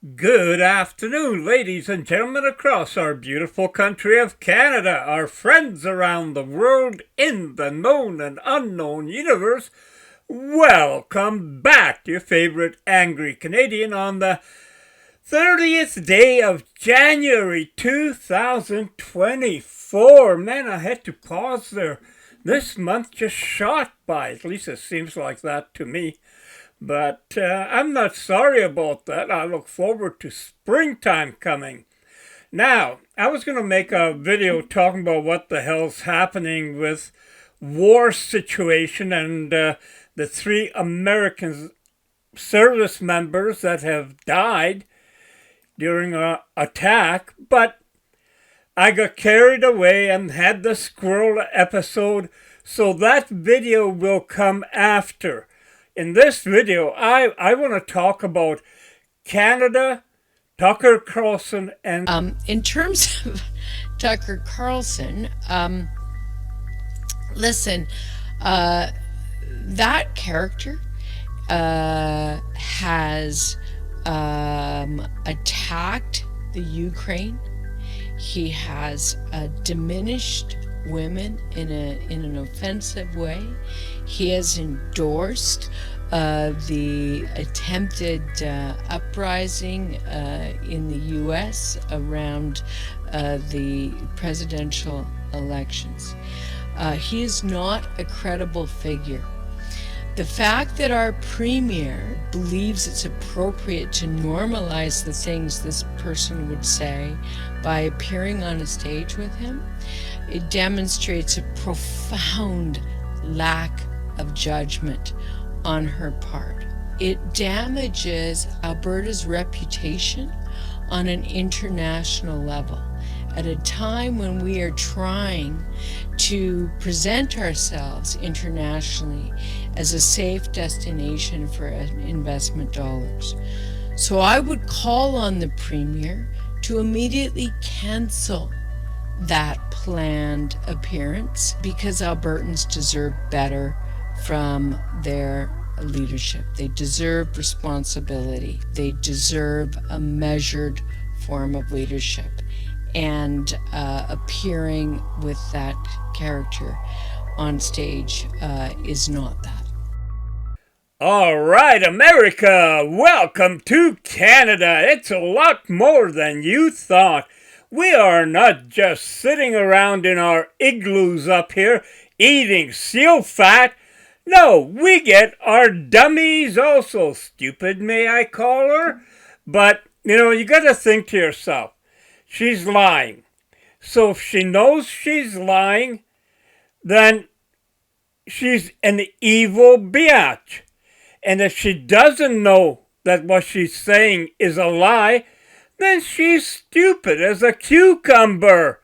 Good afternoon, ladies and gentlemen across our beautiful country of Canada, our friends around the world in the known and unknown universe. Welcome back to your favorite Angry Canadian on the 30th day of January 2024. Man, I had to pause there. This month just shot by, at least it seems like that to me. But I'm not sorry about that. I look forward to springtime coming. Now, I was going to make a video talking about what the hell's happening with war situation and the 3 American service members that have died during an attack. But I got carried away and had the squirrel episode, so that video will come after. In this video, I want to talk about Canada, Tucker Carlson, and... In terms of Tucker Carlson, listen, that character has attacked the Ukraine. He has diminished women in an offensive way. He has endorsed the attempted uprising in the U.S. around the presidential elections. He is not a credible figure. The fact that our premier believes it's appropriate to normalize the things this person would say by appearing on a stage with him, it demonstrates a profound lack of judgment on her part. It damages Alberta's reputation on an international level at a time when we are trying to present ourselves internationally as a safe destination for investment dollars. So I would call on the Premier to immediately cancel that planned appearance, because Albertans deserve better from their leadership. They deserve responsibility. They deserve a measured form of leadership. And appearing with that character on stage is not that. All right, America, welcome to Canada. It's a lot more than you thought. We are not just sitting around in our igloos up here eating seal fat. No, we get our dummies also. Stupid, may I call her? But, you got to think to yourself. She's lying. So if she knows she's lying, then she's an evil biatch. And if she doesn't know that what she's saying is a lie, then she's stupid as a cucumber.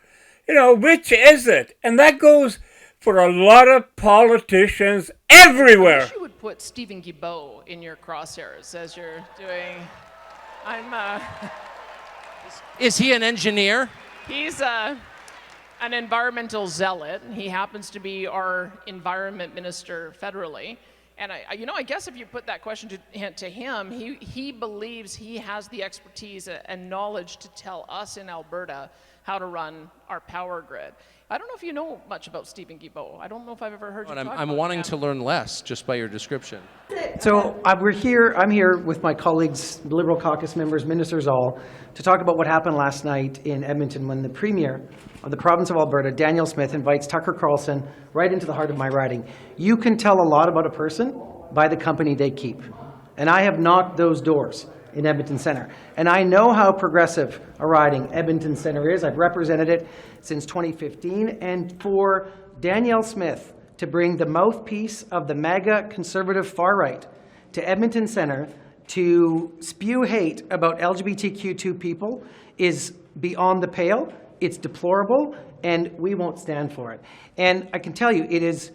Which is it? And that goes for a lot of politicians everywhere. I wish you would put Stephen Guilbeault in your crosshairs as you're doing. Is he an engineer? He's an environmental zealot. He happens to be our environment minister federally. And I guess if you put that question to him, he believes he has the expertise and knowledge to tell us in Alberta how to run our power grid. I don't know if you know much about Stephen Guilbeault. I don't know if I've ever heard you talk about him. I'm wanting to learn less just by your description. So I'm here with my colleagues, Liberal caucus members, ministers all, to talk about what happened last night in Edmonton when the Premier of the province of Alberta, Danielle Smith, invites Tucker Carlson right into the heart of my riding. You can tell a lot about a person by the company they keep. And I have knocked those doors in Edmonton Centre. And I know how progressive a riding Edmonton Centre is. I've represented it since 2015. And for Danielle Smith to bring the mouthpiece of the MAGA conservative far right to Edmonton Centre to spew hate about LGBTQ2 people is beyond the pale. It's deplorable, and we won't stand for it. And I can tell you, it is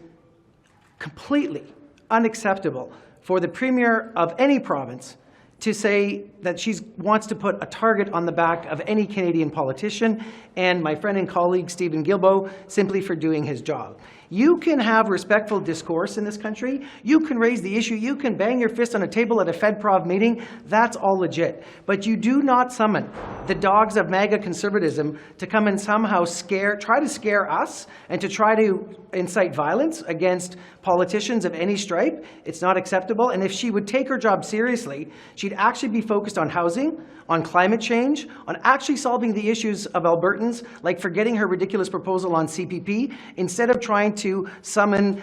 completely unacceptable for the Premier of any province to say that she wants to put a target on the back of any Canadian politician, and my friend and colleague Stephen Guilbeault simply for doing his job. You can have respectful discourse in this country. You can raise the issue. You can bang your fist on a table at a FedProv meeting. That's all legit. But you do not summon the dogs of MAGA conservatism to come and somehow try to scare us and to try to incite violence against politicians of any stripe. It's not acceptable. And if she would take her job seriously, she'd actually be focused on housing, on climate change, on actually solving the issues of Albertans, like forgetting her ridiculous proposal on CPP, instead of trying to summon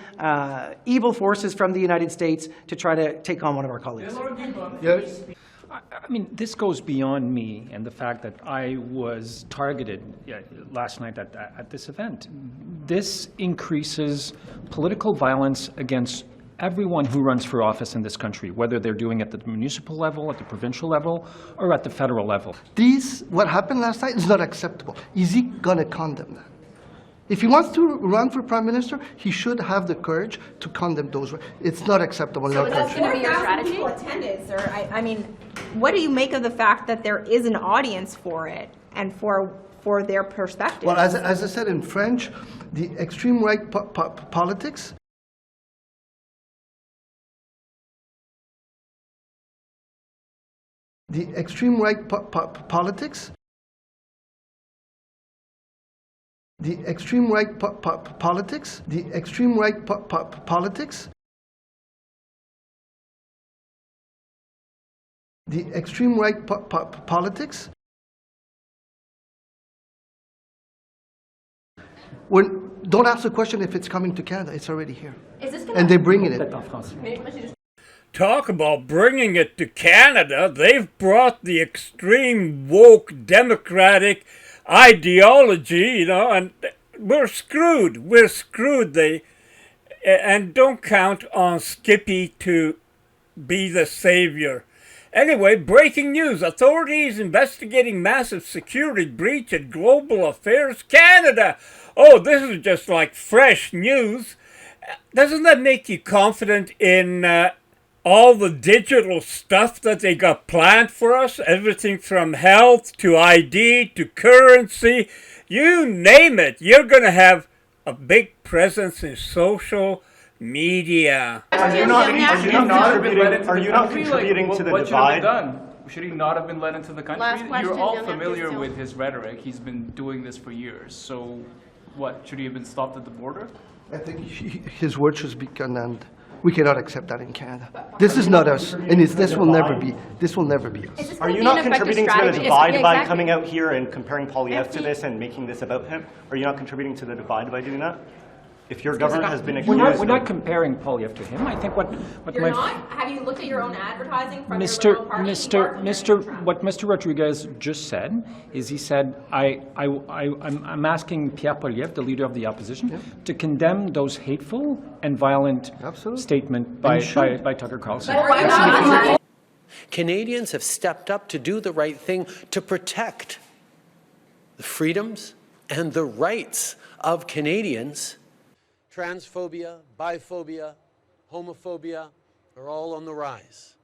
evil forces from the United States to try to take on one of our colleagues. I mean, this goes beyond me and the fact that I was targeted last night at this event. This increases political violence against everyone who runs for office in this country, whether they're doing it at the municipal level, at the provincial level, or at the federal level. What happened last night is not acceptable. Is he going to condemn that? If he wants to run for prime minister, he should have the courage to condemn those. It's not acceptable. So that's going to be your strategy? People attended, sir. I mean, what do you make of the fact that there is an audience for it and for their perspective? Well, as I said in French, the extreme right politics the extreme right politics the extreme right politics the extreme right politics the extreme right politics don't ask the question if it's coming to Canada. It's already here. And they're bringing it. Talk about bringing it to Canada. They've brought the extreme woke democratic ideology, and we're screwed. We're screwed. And don't count on Skippy to be the savior. Anyway, breaking news. Authorities investigating massive security breach at Global Affairs Canada. Oh, this is just like fresh news. Doesn't that make you confident in all the digital stuff that they got planned for us? Everything from health to ID to currency. You name it. You're going to have a big presence in social media. Are you not contributing to the divide? Should he not have been led into the country? You're all familiar with his rhetoric. He's been doing this for years. So what, should he have been stopped at the border? I think his word should be condemned. We cannot accept that in Canada. This is not us, and this will never be. This will never be us. Are you not contributing to the divide by coming out here and comparing Poilievre to this and making this about him? Are you not contributing to the divide by doing that? If your government has been accused, we're not comparing Poilievre to him. I think what you're not. Have you looked at your own advertising from your Liberal Party? What Mr. Rodriguez just said is he said I'm asking Pierre Poilievre, the leader of the opposition, to condemn those hateful and violent statements by Tucker Carlson. Canadians have stepped up to do the right thing to protect the freedoms and the rights of Canadians. Transphobia, biphobia, homophobia are all on the rise.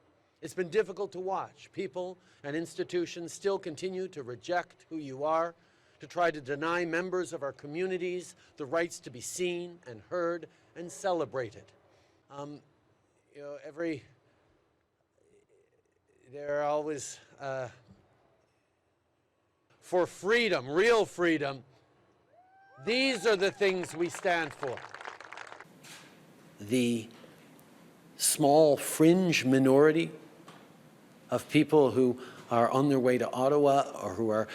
It's been difficult to watch. People and institutions still continue to reject who you are, to try to deny members of our communities the rights to be seen and heard and celebrated. They're always for freedom, real freedom. These are the things we stand for. The small fringe minority of people who are on their way to Ottawa or who are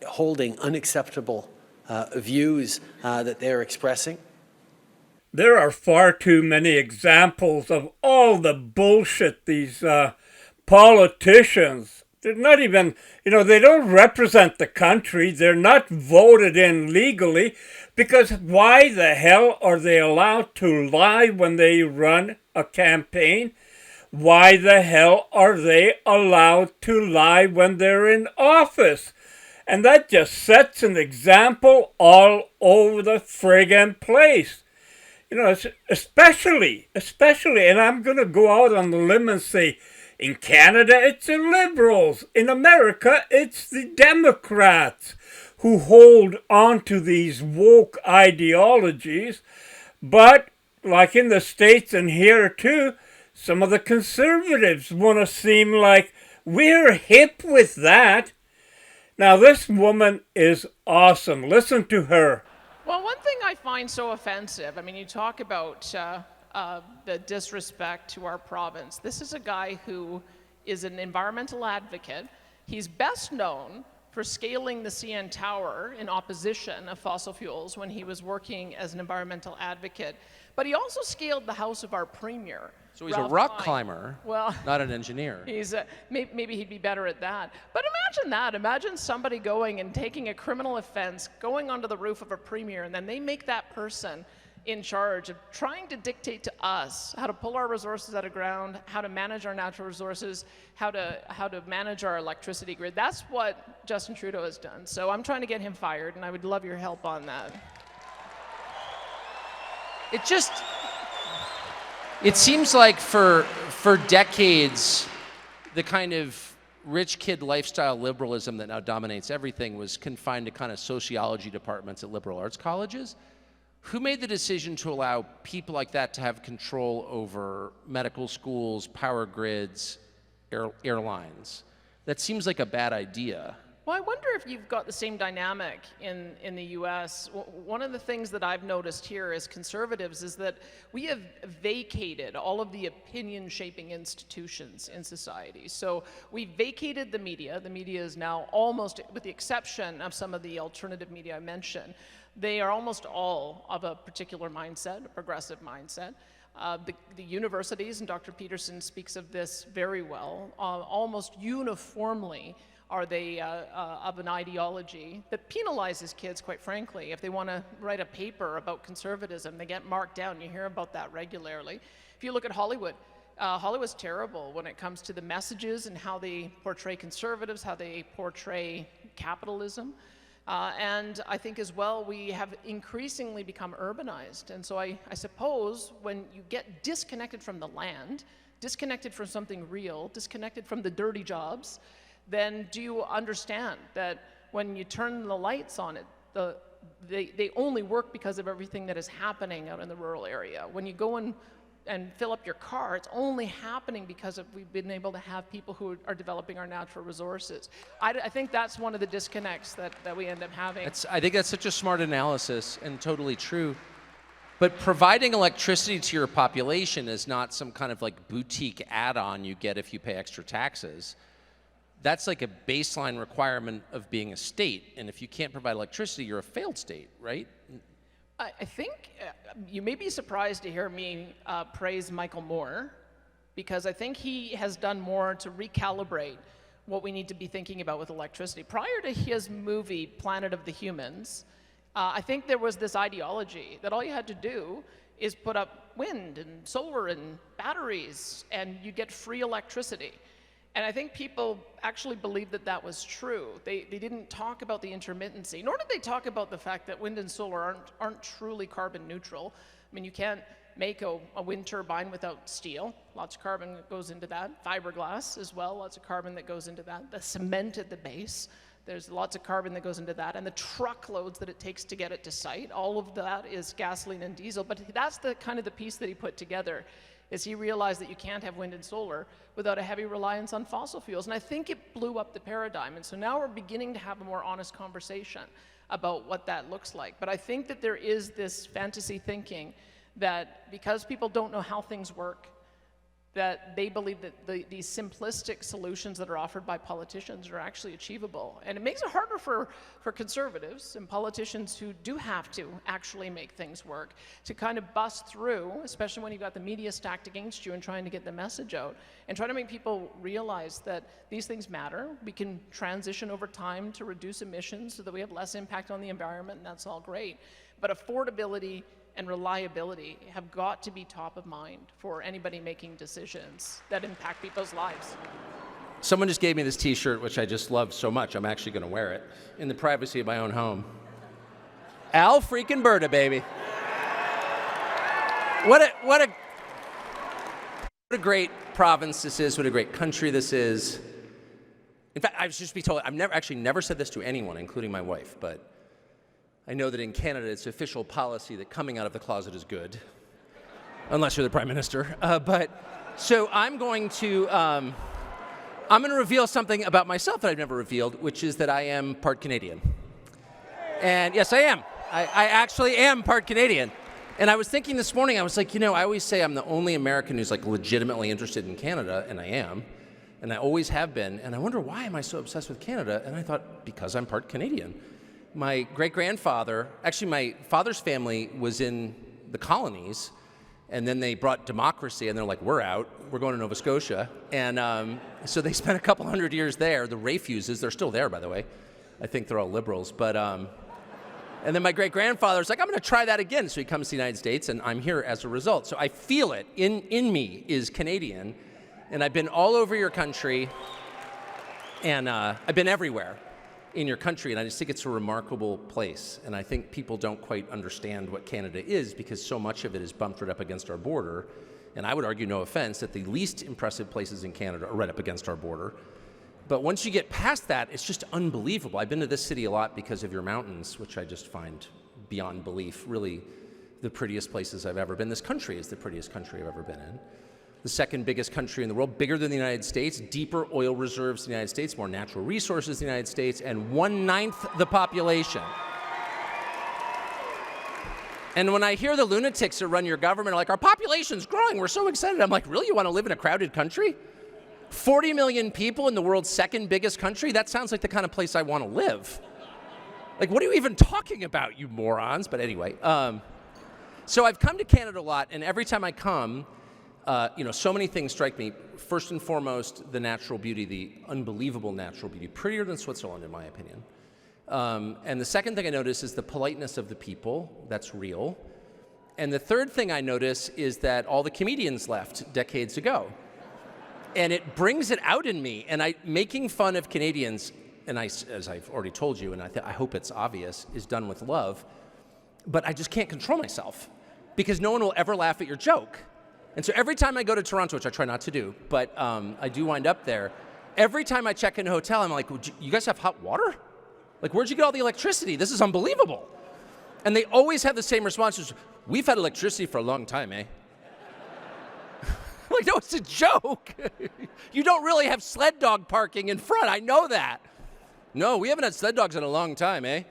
holding unacceptable views that they're expressing. There are far too many examples of all the bullshit these politicians. They're not even, they don't represent the country. They're not voted in legally, because why the hell are they allowed to lie when they run a campaign? Why the hell are they allowed to lie when they're in office? And that just sets an example all over the friggin' place. Especially, and I'm going to go out on the limb and say, in Canada, it's the Liberals. In America, it's the Democrats who hold on to these woke ideologies. But, like in the States and here too, some of the conservatives want to seem like we're hip with that. Now, this woman is awesome. Listen to her. Well, one thing I find so offensive, I mean, you talk about the disrespect to our province. This is a guy who is an environmental advocate. He's best known for scaling the CN Tower in opposition of fossil fuels when he was working as an environmental advocate. But he also scaled the house of our premier. So he's a rock climber, well, not an engineer. He's maybe he'd be better at that. But imagine that. Imagine somebody going and taking a criminal offense, going onto the roof of a premier, and then they make that person in charge of trying to dictate to us how to pull our resources out of ground, how to manage our natural resources, how to manage our electricity grid. That's what Justin Trudeau has done. So I'm trying to get him fired, and I would love your help on that. It seems like for decades, the kind of rich kid lifestyle liberalism that now dominates everything was confined to kind of sociology departments at liberal arts colleges. Who made the decision to allow people like that to have control over medical schools, power grids, airlines? That seems like a bad idea. Well, I wonder if you've got the same dynamic in the US. One of the things that I've noticed here as conservatives is that we have vacated all of the opinion-shaping institutions in society. So we vacated the media. The media is now almost, with the exception of some of the alternative media I mentioned, they are almost all of a particular mindset, a progressive mindset. The universities, and Dr. Peterson speaks of this very well, almost uniformly are they of an ideology that penalizes kids, quite frankly. If they want to write a paper about conservatism, they get marked down. You hear about that regularly. If you look at Hollywood, Hollywood's terrible when it comes to the messages and how they portray conservatives, how they portray capitalism. And I think as well, we have increasingly become urbanized. And so I suppose when you get disconnected from the land, disconnected from something real, disconnected from the dirty jobs, then do you understand that when you turn the lights on it, they only work because of everything that is happening out in the rural area. When you go and fill up your car, it's only happening because we've been able to have people who are developing our natural resources. I think that's one of the disconnects that we end up having. I think that's such a smart analysis and totally true. But providing electricity to your population is not some kind of like boutique add-on you get if you pay extra taxes. That's like a baseline requirement of being a state. And if you can't provide electricity, you're a failed state, right? I think you may be surprised to hear me praise Michael Moore, because I think he has done more to recalibrate what we need to be thinking about with electricity. Prior to his movie, Planet of the Humans, I think there was this ideology that all you had to do is put up wind and solar and batteries and you get free electricity. And I think people actually believed that that was true. They didn't talk about the intermittency, nor did they talk about the fact that wind and solar aren't truly carbon neutral. I mean, you can't make a wind turbine without steel. Lots of carbon that goes into that. Fiberglass as well, lots of carbon that goes into that. The cement at the base, there's lots of carbon that goes into that. And the truckloads that it takes to get it to site, all of that is gasoline and diesel. But that's the kind of the piece that he put together, is he realized that you can't have wind and solar without a heavy reliance on fossil fuels. And I think it blew up the paradigm. And so now we're beginning to have a more honest conversation about what that looks like. But I think that there is this fantasy thinking that because people don't know how things work, that they believe that these simplistic solutions that are offered by politicians are actually achievable. And it makes it harder for conservatives and politicians who do have to actually make things work to kind of bust through, especially when you've got the media stacked against you and trying to get the message out, and try to make people realize that these things matter. We can transition over time to reduce emissions so that we have less impact on the environment, and that's all great. But affordability and reliability have got to be top of mind for anybody making decisions that impact people's lives. Someone just gave me this t-shirt, which I just love so much, I'm actually gonna wear it in the privacy of my own home. Al freaking Berta, baby. What a great province this is, what a great country this is. In fact, I should just be told, I've never said this to anyone, including my wife, but I know that in Canada it's official policy that coming out of the closet is good, unless you're the Prime Minister. So I'm going to reveal something about myself that I've never revealed, which is that I am part Canadian. And yes, I am. I actually am part Canadian. And I was thinking this morning, I was like, I always say I'm the only American who's like legitimately interested in Canada, and I am. And I always have been. And I wonder, why am I so obsessed with Canada? And I thought, because I'm part Canadian. My great-grandfather, actually my father's family was in the colonies, and then they brought democracy, and they're like, we're out. We're going to Nova Scotia. And so they spent a couple hundred years there. The refuses, they're still there, by the way. I think they're all liberals. But and then my great-grandfather's like, I'm going to try that again. So he comes to the United States, and I'm here as a result. So I feel it. In me is Canadian. And I've been all over your country, and I've been everywhere in your country, and I just think it's a remarkable place. And I think people don't quite understand what Canada is because so much of it is bumped right up against our border. And I would argue, no offense, that the least impressive places in Canada are right up against our border. But once you get past that, it's just unbelievable. I've been to this city a lot because of your mountains, which I just find beyond belief, really the prettiest places I've ever been. This country is the prettiest country I've ever been in. The second biggest country in the world, bigger than the United States, deeper oil reserves than the United States, more natural resources than the United States, and 1/9 the population. And when I hear the lunatics that run your government are like, our population's growing, we're so excited. I'm like, really? You want to live in a crowded country? 40 million people in the world's second biggest country? That sounds like the kind of place I want to live. Like, what are you even talking about, you morons? But anyway, so I've come to Canada a lot, and every time I come, so many things strike me. First and foremost, the natural beauty, the unbelievable natural beauty, prettier than Switzerland, in my opinion. And the second thing I notice is the politeness of the people. That's real. And the third thing I notice is that all the comedians left decades ago. And it brings it out in me. And making fun of Canadians, and as I've already told you, and I hope it's obvious, is done with love. But I just can't control myself because no one will ever laugh at your joke. And so every time I go to Toronto, which I try not to do, but I do wind up there, every time I check in a hotel, I'm like, you guys have hot water? Like, where'd you get all the electricity? This is unbelievable. And they always have the same responses. We've had electricity for a long time, eh? Like, no, it's a joke. You don't really have sled dog parking in front. I know that. No, we haven't had sled dogs in a long time, eh?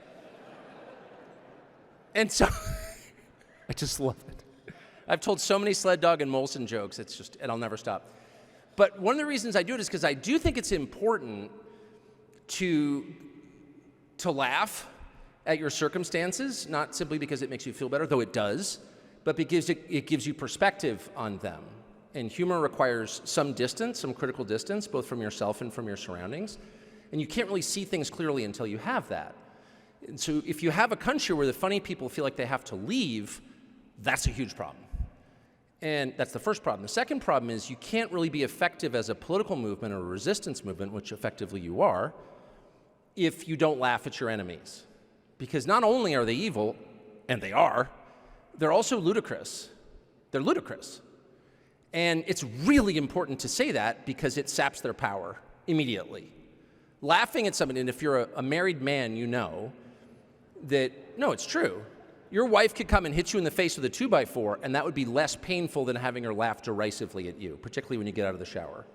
And so I just love it. I've told so many sled dog and Molson jokes, and I'll never stop. But one of the reasons I do it is because I do think it's important to laugh at your circumstances, not simply because it makes you feel better, though it does, but because it gives you perspective on them. And humor requires some distance, some critical distance, both from yourself and from your surroundings. And you can't really see things clearly until you have that. And so if you have a country where the funny people feel like they have to leave, that's a huge problem. And that's the first problem. The second problem is you can't really be effective as a political movement or a resistance movement, which effectively you are, if you don't laugh at your enemies. Because not only are they evil, and they are, they're also ludicrous. They're ludicrous. And it's really important to say that because it saps their power immediately. Laughing at somebody, and if you're a married man, you know that, no, it's true. Your wife could come and hit you in the face with a 2x4, and that would be less painful than having her laugh derisively at you, particularly when you get out of the shower.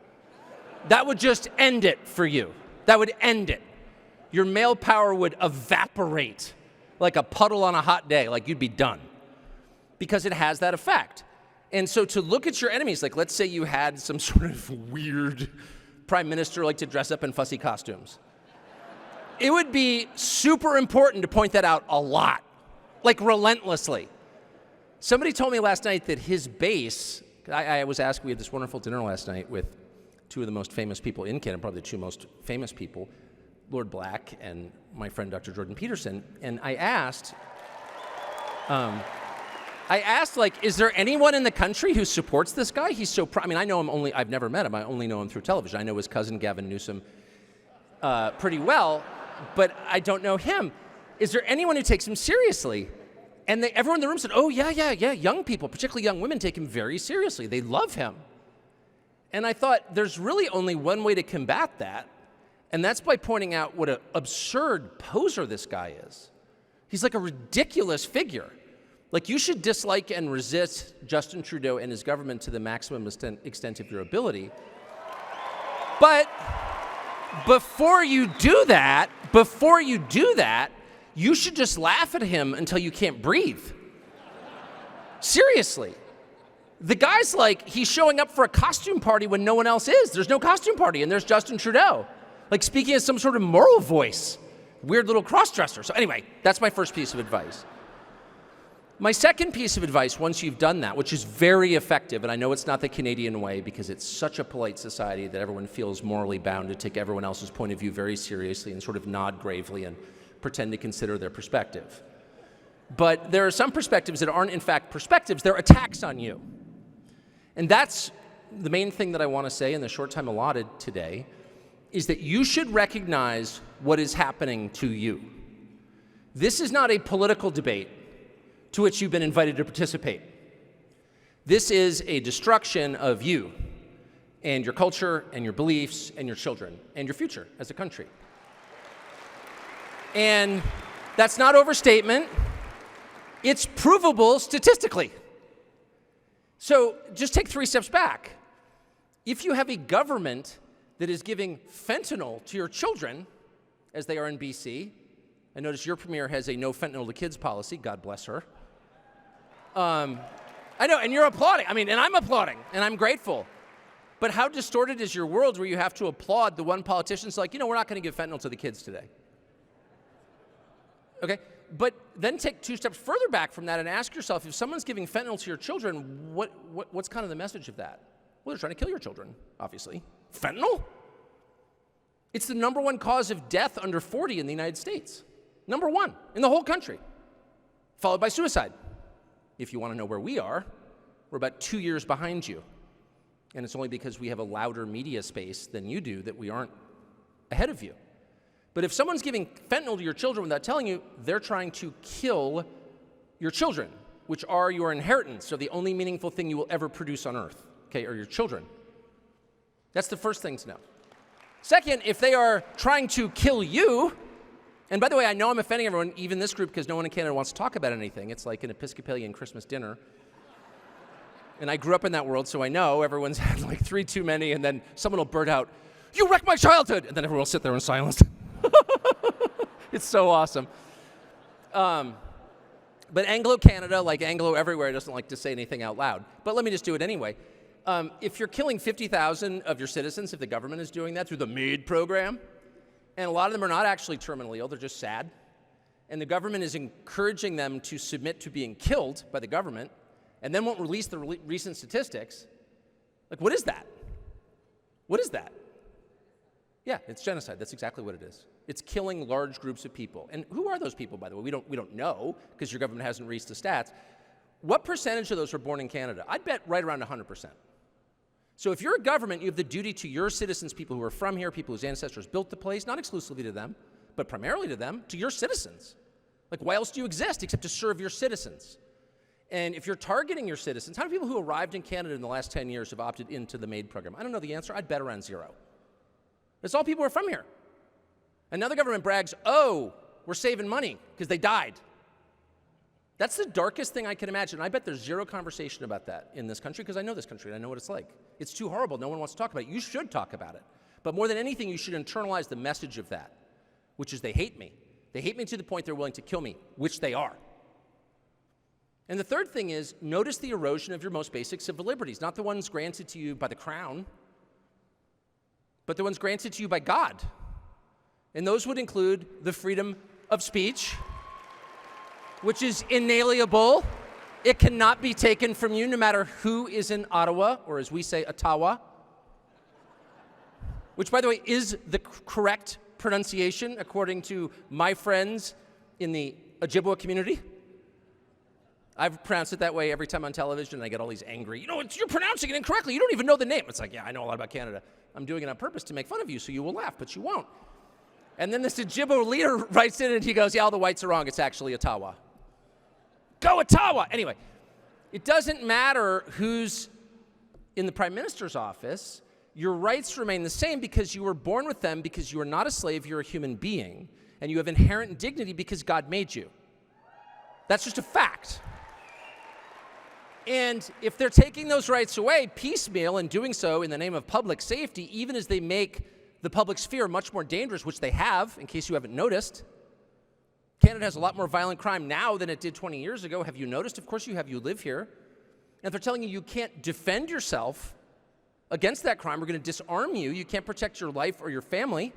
That would just end it for you. That would end it. Your male power would evaporate like a puddle on a hot day, like you'd be done, because it has that effect. And so to look at your enemies, like let's say you had some sort of weird prime minister like to dress up in fussy costumes. It would be super important to point that out a lot, like relentlessly. Somebody told me last night that his base, I was asked, we had this wonderful dinner last night with two of the most famous people in Canada, probably the two most famous people, Lord Black and my friend Dr. Jordan Peterson, and I asked, like, is there anyone in the country who supports this guy? He's so, I know him I've never met him, I only know him through television. I know his cousin Gavin Newsom pretty well, but I don't know him. Is there anyone who takes him seriously? And everyone in the room said, oh, yeah, young people, particularly young women, take him very seriously. They love him. And I thought, there's really only one way to combat that, and that's by pointing out what an absurd poser this guy is. He's like a ridiculous figure. Like, you should dislike and resist Justin Trudeau and his government to the maximum extent of your ability. But before you do that, you should just laugh at him until you can't breathe. Seriously. The guy's like, he's showing up for a costume party when no one else is. There's no costume party, and there's Justin Trudeau. Like, speaking as some sort of moral voice. Weird little cross-dresser. So anyway, that's my first piece of advice. My second piece of advice, once you've done that, which is very effective, and I know it's not the Canadian way because it's such a polite society that everyone feels morally bound to take everyone else's point of view very seriously and sort of nod gravely and pretend to consider their perspective. But there are some perspectives that aren't in fact perspectives, they're attacks on you. And that's the main thing that I want to say in the short time allotted today, is that you should recognize what is happening to you. This is not a political debate to which you've been invited to participate. This is a destruction of you and your culture and your beliefs and your children and your future as a country. And that's not overstatement. It's provable statistically. So just take 3 steps back. If you have a government that is giving fentanyl to your children, as they are in BC, I notice your premier has a no fentanyl to kids policy, God bless her. I know, and you're applauding. I mean, and I'm applauding, and I'm grateful. But how distorted is your world where you have to applaud the one politician's like, we're not going to give fentanyl to the kids today. Okay? But then take 2 steps further back from that and ask yourself, if someone's giving fentanyl to your children, what's kind of the message of that? Well, they're trying to kill your children, obviously. Fentanyl? It's the #1 cause of death under 40 in the United States. #1 in the whole country, followed by suicide. If you want to know where we are, we're about 2 years behind you. And it's only because we have a louder media space than you do that we aren't ahead of you. But if someone's giving fentanyl to your children without telling you, they're trying to kill your children, which are your inheritance, so the only meaningful thing you will ever produce on earth, okay, are your children. That's the first thing to know. Second, if they are trying to kill you, and by the way, I know I'm offending everyone, even this group, because no one in Canada wants to talk about anything. It's like an Episcopalian Christmas dinner. And I grew up in that world, so I know everyone's had like 3 too many, and then someone will blurt out, "You wrecked my childhood!" And then everyone will sit there in silence. It's so awesome. But Anglo-Canada, like Anglo everywhere, doesn't like to say anything out loud. But let me just do it anyway. If you're killing 50,000 of your citizens, if the government is doing that through the MAID program, and a lot of them are not actually terminally ill, they're just sad, and the government is encouraging them to submit to being killed by the government, and then won't release the recent statistics, like, what is that? What is that? Yeah, it's genocide. That's exactly what it is. It's killing large groups of people. And who are those people, by the way? We don't know, because your government hasn't released the stats. What percentage of those were born in Canada? I'd bet right around 100%. So if you're a government, you have the duty to your citizens, people who are from here, people whose ancestors built the place, not exclusively to them, but primarily to them, to your citizens. Like, why else do you exist except to serve your citizens? And if you're targeting your citizens, how many people who arrived in Canada in the last 10 years have opted into the MAID program? I don't know the answer. I'd bet around 0. It's all people who are from here. Another government brags, oh, we're saving money because they died. That's the darkest thing I can imagine. I bet there's 0 conversation about that in this country because I know this country and I know what it's like. It's too horrible. No one wants to talk about it. You should talk about it. But more than anything, you should internalize the message of that, which is they hate me. They hate me to the point they're willing to kill me, which they are. And the third thing is, notice the erosion of your most basic civil liberties, not the ones granted to you by the crown, but the ones granted to you by God. And those would include the freedom of speech, which is inalienable. It cannot be taken from you no matter who is in Ottawa, or as we say, Ottawa, which, by the way, is the correct pronunciation according to my friends in the Ojibwa community. I've pronounced it that way every time on television, and I get all these angry, you're pronouncing it incorrectly. You don't even know the name. It's like, yeah, I know a lot about Canada. I'm doing it on purpose to make fun of you so you will laugh, but you won't. And then this Ojibwa leader writes in and he goes, yeah, all the whites are wrong. It's actually Ottawa. Go Ottawa! Anyway, it doesn't matter who's in the Prime Minister's office. Your rights remain the same because you were born with them, because you are not a slave, you're a human being, and you have inherent dignity because God made you. That's just a fact. And if they're taking those rights away piecemeal and doing so in the name of public safety, even as they make the public sphere much more dangerous, which they have, in case you haven't noticed, Canada has a lot more violent crime now than it did 20 years ago. Have you noticed? Of course you have. You live here. And if they're telling you you can't defend yourself against that crime, we're going to disarm you, you can't protect your life or your family,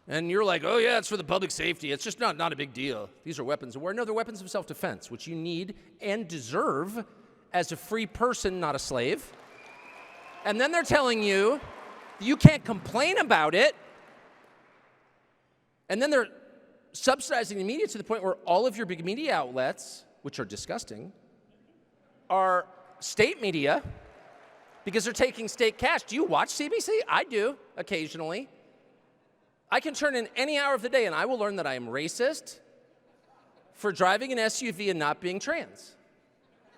and you're like, oh yeah, it's for the public safety, it's just not a big deal. These are weapons of war. No, they're weapons of self-defense, which you need and deserve as a free person, not a slave. And then they're telling you you can't complain about it. And then they're subsidizing the media to the point where all of your big media outlets, which are disgusting, are state media because they're taking state cash. Do you watch CBC? I do, occasionally. I can turn in any hour of the day and I will learn that I am racist for driving an SUV and not being trans.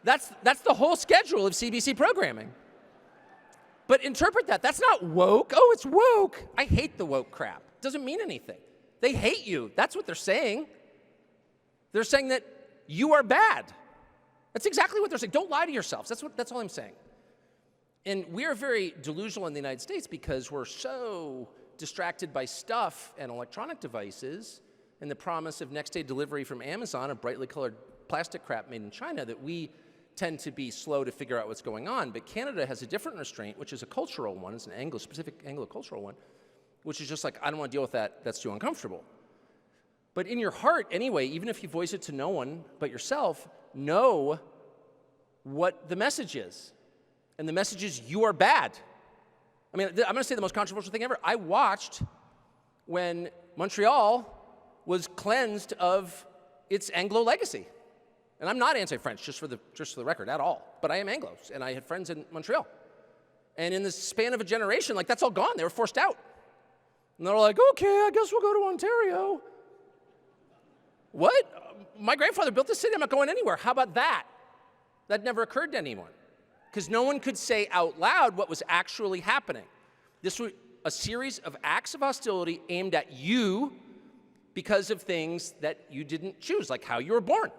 That's the whole schedule of CBC programming. But interpret that. That's not woke. Oh, it's woke. I hate the woke crap. It doesn't mean anything. They hate you. That's what they're saying. They're saying that you are bad. That's exactly what they're saying. Don't lie to yourselves. That's all I'm saying. And we are very delusional in the United States because we're so distracted by stuff and electronic devices and the promise of next day delivery from Amazon of brightly colored plastic crap made in China that we tend to be slow to figure out what's going on. But Canada has a different restraint, which is a cultural one. It's an specific Anglo-cultural one, which is just like, I don't want to deal with that. That's too uncomfortable. But in your heart, anyway, even if you voice it to no one but yourself, know what the message is. And the message is, you are bad. I mean, I'm going to say the most controversial thing ever. I watched when Montreal was cleansed of its Anglo legacy. And I'm not anti-French, just for the record, at all. But I am Anglo, and I had friends in Montreal. And in the span of a generation, like, that's all gone. They were forced out. And they're like, okay, I guess we'll go to Ontario. What? My grandfather built this city. I'm not going anywhere. How about that? That never occurred to anyone. Because no one could say out loud what was actually happening. This was a series of acts of hostility aimed at you because of things that you didn't choose, like how you were born.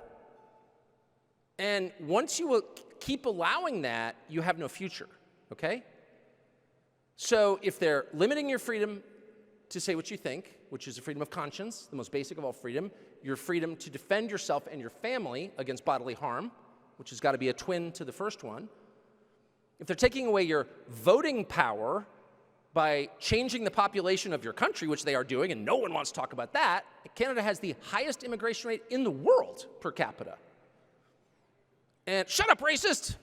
And once you will keep allowing that, you have no future, okay? So if they're limiting your freedom to say what you think, which is the freedom of conscience, the most basic of all freedom, your freedom to defend yourself and your family against bodily harm, which has got to be a twin to the first one, if they're taking away your voting power by changing the population of your country, which they are doing, and no one wants to talk about that, Canada has the highest immigration rate in the world per capita. And shut up, racist!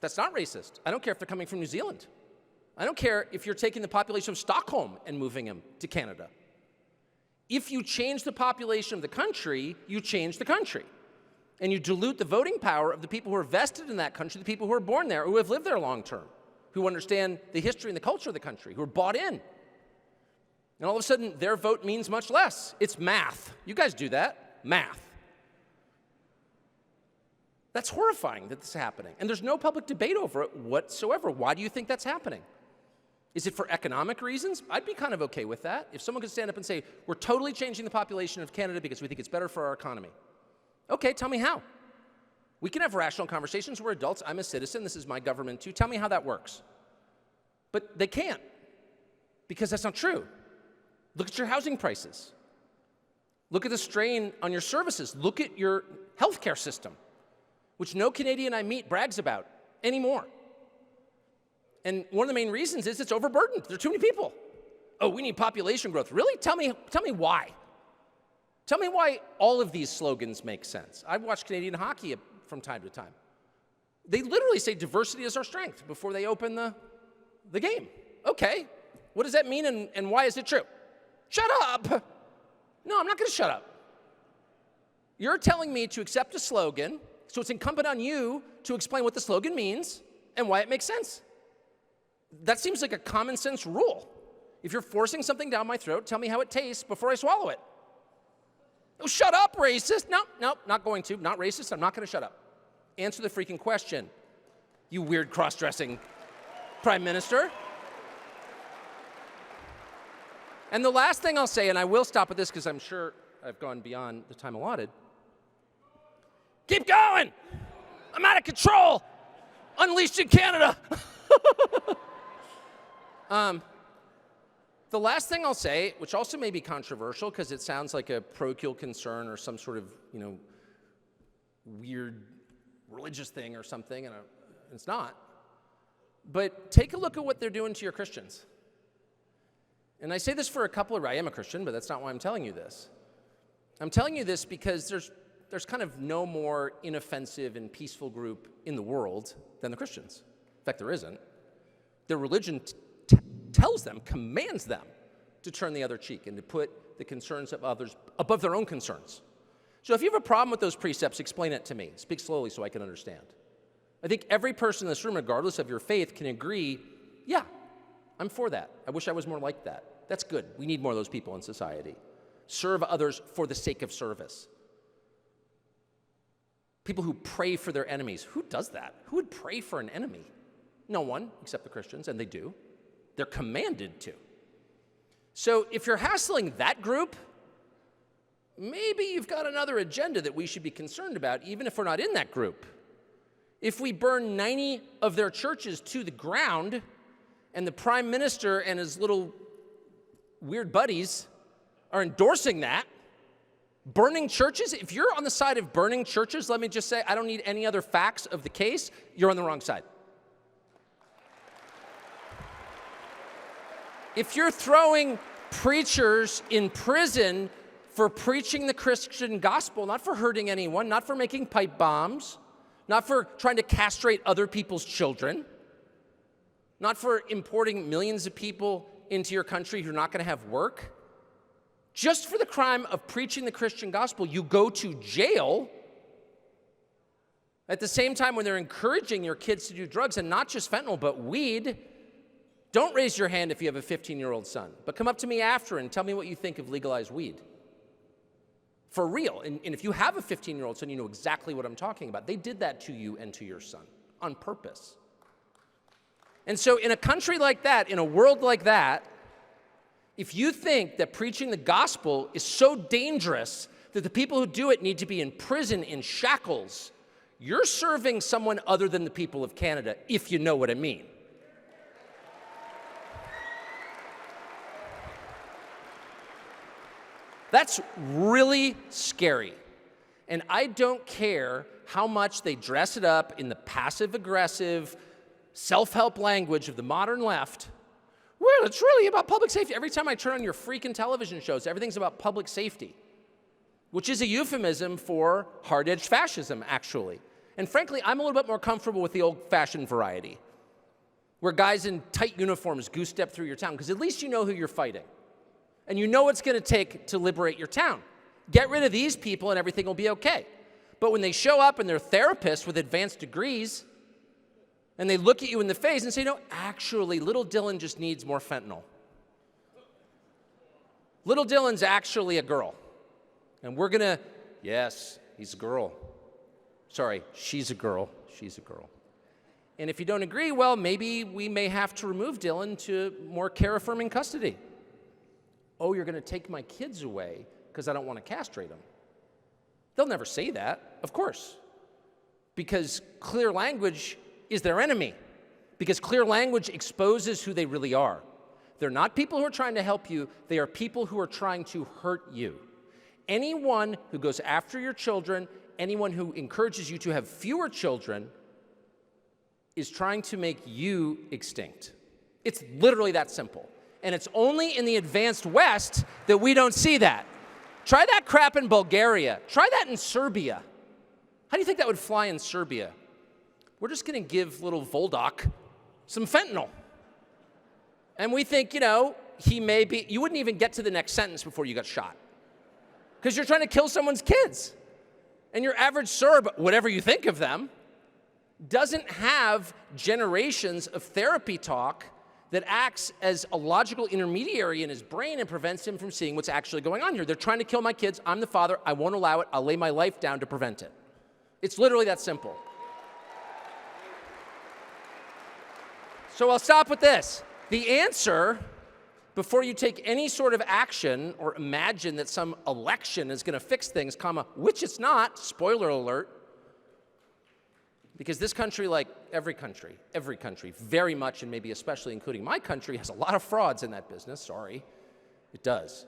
That's not racist. I don't care if they're coming from New Zealand. I don't care if you're taking the population of Stockholm and moving them to Canada. If you change the population of the country, you change the country. And you dilute the voting power of the people who are vested in that country, the people who are born there, who have lived there long term, who understand the history and the culture of the country, who are bought in. And all of a sudden, their vote means much less. It's math. You guys do that. Math. That's horrifying that this is happening. And there's no public debate over it whatsoever. Why do you think that's happening? Is it for economic reasons? I'd be kind of okay with that. If someone could stand up and say, we're totally changing the population of Canada because we think it's better for our economy. Okay, tell me how. We can have rational conversations. We're adults. I'm a citizen. This is my government too. Tell me how that works. But they can't, because that's not true. Look at your housing prices. Look at the strain on your services. Look at your healthcare system, which no Canadian I meet brags about anymore. And one of the main reasons is it's overburdened. There are too many people. Oh, we need population growth. Really? Tell me why. Tell me why all of these slogans make sense. I've watched Canadian hockey from time to time. They literally say diversity is our strength before they open the game. Okay, what does that mean and why is it true? Shut up! No, I'm not going to shut up. You're telling me to accept a slogan, so it's incumbent on you to explain what the slogan means and why it makes sense. That seems like a common sense rule. If you're forcing something down my throat, tell me how it tastes before I swallow it. Oh, shut up, racist. No, not going to. Not racist. I'm not going to shut up. Answer the freaking question, you weird cross-dressing prime minister. And the last thing I'll say, and I will stop at this because I'm sure I've gone beyond the time allotted, Keep going. I'm out of control. Unleashed in Canada. The last thing I'll say, which also may be controversial because it sounds like a parochial concern or some sort of, weird religious thing or something, and it's not. But take a look at what they're doing to your Christians. And I say this for a couple of, I am a Christian, but that's not why I'm telling you this. I'm telling you this because there's kind of no more inoffensive and peaceful group in the world than the Christians. In fact, there isn't. Their religion tells them, commands them to turn the other cheek and to put the concerns of others above their own concerns. So if you have a problem with those precepts, explain it to me. Speak slowly so I can understand. I think every person in this room, regardless of your faith, can agree, yeah, I'm for that. I wish I was more like that. That's good. We need more of those people in society. Serve others for the sake of service. People who pray for their enemies. Who does that? Who would pray for an enemy? No one, except the Christians, and they do. They're commanded to. So if you're hassling that group, maybe you've got another agenda that we should be concerned about, even if we're not in that group. If we burn 90 of their churches to the ground, and the prime minister and his little weird buddies are endorsing that, burning churches, if you're on the side of burning churches, let me just say, I don't need any other facts of the case, you're on the wrong side. If you're throwing preachers in prison for preaching the Christian gospel, not for hurting anyone, not for making pipe bombs, not for trying to castrate other people's children, not for importing millions of people into your country who are not going to have work, just for the crime of preaching the Christian gospel, you go to jail. At the same time, when they're encouraging your kids to do drugs, and not just fentanyl, but weed, don't raise your hand if you have a 15-year-old son, but come up to me after and tell me what you think of legalized weed. For real. And if you have a 15-year-old son, you know exactly what I'm talking about. They did that to you and to your son on purpose. And so in a country like that, in a world like that, if you think that preaching the gospel is so dangerous that the people who do it need to be in prison in shackles, you're serving someone other than the people of Canada, if you know what I mean. That's really scary. And I don't care how much they dress it up in the passive-aggressive, self-help language of the modern left. Well, it's really about public safety. Every time I turn on your freaking television shows, everything's about public safety, which is a euphemism for hard-edged fascism, actually. And frankly, I'm a little bit more comfortable with the old-fashioned variety, where guys in tight uniforms goose-step through your town, because at least you know who you're fighting. And you know what it's going to take to liberate your town. Get rid of these people and everything will be okay. But when they show up and they're therapists with advanced degrees, and they look at you in the face and say, no, actually, little Dylan just needs more fentanyl. Little Dylan's actually a girl. And we're going to, yes, he's a girl. Sorry, she's a girl. She's a girl. And if you don't agree, well, maybe we may have to remove Dylan to more care-affirming custody. Oh, you're going to take my kids away because I don't want to castrate them. They'll never say that, of course, because clear language is their enemy, because clear language exposes who they really are. They're not people who are trying to help you. They are people who are trying to hurt you. Anyone who goes after your children, anyone who encourages you to have fewer children is trying to make you extinct. It's literally that simple. And it's only in the advanced West that we don't see that. Try that crap in Bulgaria. Try that in Serbia. How do you think that would fly in Serbia? We're just going to give little Voldak some fentanyl. And we think, he may be, you wouldn't even get to the next sentence before you got shot. Because you're trying to kill someone's kids. And your average Serb, whatever you think of them, doesn't have generations of therapy talk that acts as a logical intermediary in his brain and prevents him from seeing what's actually going on here. They're trying to kill my kids. I'm the father. I won't allow it. I'll lay my life down to prevent it. It's literally that simple. So I'll stop with this. The answer, before you take any sort of action or imagine that some election is going to fix things, which it's not, spoiler alert, Because this country, like every country, very much, and maybe especially including my country, has a lot of frauds in that business. Sorry. It does.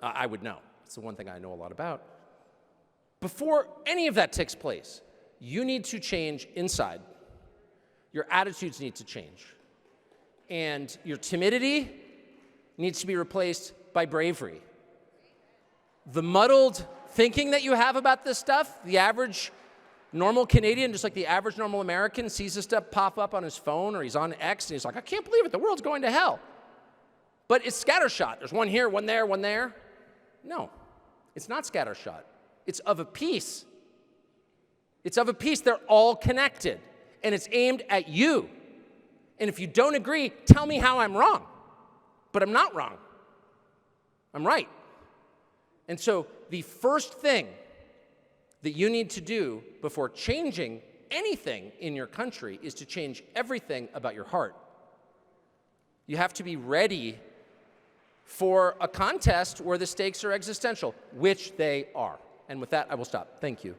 I would know. It's the one thing I know a lot about. Before any of that takes place, you need to change inside. Your attitudes need to change. And your timidity needs to be replaced by bravery. The muddled thinking that you have about this stuff, the average normal Canadian, just like the average normal American, sees this stuff pop up on his phone or he's on X and he's like, I can't believe it, the world's going to hell. But it's scattershot. There's one here, one there, one there. No, it's not scattershot. It's of a piece. It's of a piece. They're all connected. And it's aimed at you. And if you don't agree, tell me how I'm wrong. But I'm not wrong. I'm right. And so the first thing that you need to do before changing anything in your country is to change everything about your heart. You have to be ready for a contest where the stakes are existential, which they are. And with that, I will stop. Thank you.